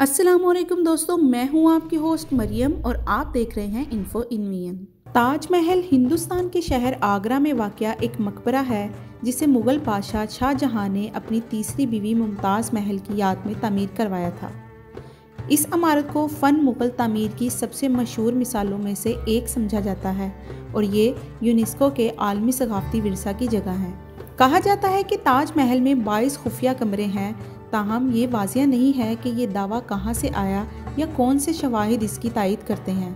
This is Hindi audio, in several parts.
अस्सलामुअलैकुम दोस्तों, मैं हूं आपकी होस्ट मरियम और आप देख रहे हैं इन्फो इनवियन। ताजमहल हिंदुस्तान के शहर आगरा में वाक़या एक मकबरा है जिसे मुग़ल बादशाह शाहजहां ने अपनी तीसरी बीवी मुमताज़ महल की याद में तामीर करवाया था। इस इमारत को फ़न मुग़ल तामीर की सबसे मशहूर मिसालों में से एक समझा जाता है और ये यूनेस्को के आलमी सकाफ़ती विरसा की जगह है। कहा जाता है कि ताजमहल में 22 खुफिया कमरे हैं, ताहम ये वाज़िया नहीं है कि ये दावा कहाँ से आया या कौन से शवाहिद इसकी तायीद करते हैं।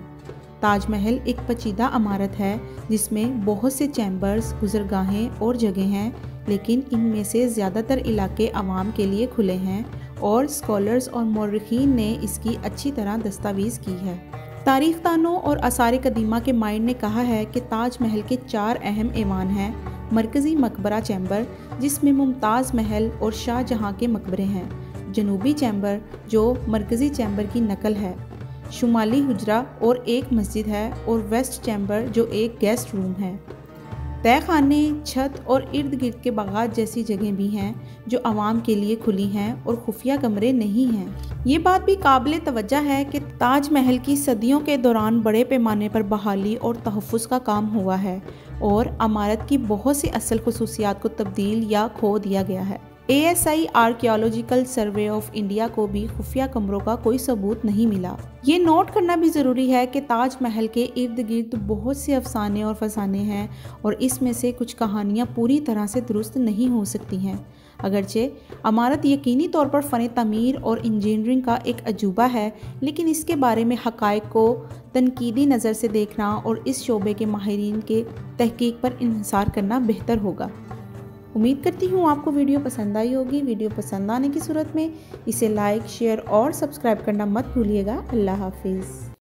ताजमहल एक पेचीदा इमारत है जिसमें बहुत से चैम्बर्स, गुज़रगाहें और जगह हैं, लेकिन इनमें से ज़्यादातर इलाके आवाम के लिए खुले हैं और स्कॉलर्स और मौर्रिखीन ने इसकी अच्छी तरह दस्तावेज़ की है। तारीख़ दानों और आसार कदीमा के माइंड ने कहा है कि ताजमहल के 4 अहम ऐवान हैं। मरकज़ी मकबरा चैम्बर जिसमें मुमताज़ महल और शाहजहां के मकबरे हैं, जनूबी चैम्बर जो मरकज़ी चैम्बर की नकल है, शुमाली हुजरा और एक मस्जिद है, और वेस्ट चैम्बर जो एक गेस्ट रूम है। तहखाने, छत और इर्द गिर्द के बागात जैसी जगह भी हैं जो आवाम के लिए खुली हैं और खुफिया कमरे नहीं हैं। ये बात भी काबिल तवज्जो है कि ताजमहल की सदियों के दौरान बड़े पैमाने पर बहाली और तहफ़्फ़ुज़ का काम हुआ है और इमारत की बहुत सी असल खुसूसियात को तब्दील या खो दिया गया है। ASI archaeological survey of India को भी खुफिया कमरों का कोई सबूत नहीं मिला। ये नोट करना भी ज़रूरी है कि ताजमहल के इर्द गिर्द बहुत से अफसाने और फसाने हैं और इसमें से कुछ कहानियाँ पूरी तरह से दुरुस्त नहीं हो सकती हैं। अगरचे इमारत यकीनी तौर पर फ़न तामीर और इंजीनियरिंग का एक अजूबा है, लेकिन इसके बारे में हक़ाइक़ को तनकीदी नज़र से देखना और इस शोबे के माहिरीन के तहकीक पर इन्हिसार करना बेहतर होगा। उम्मीद करती हूँ आपको वीडियो पसंद आई होगी। वीडियो पसंद आने की सूरत में इसे लाइक, शेयर और सब्सक्राइब करना मत भूलिएगा। अल्लाह हाफिज़।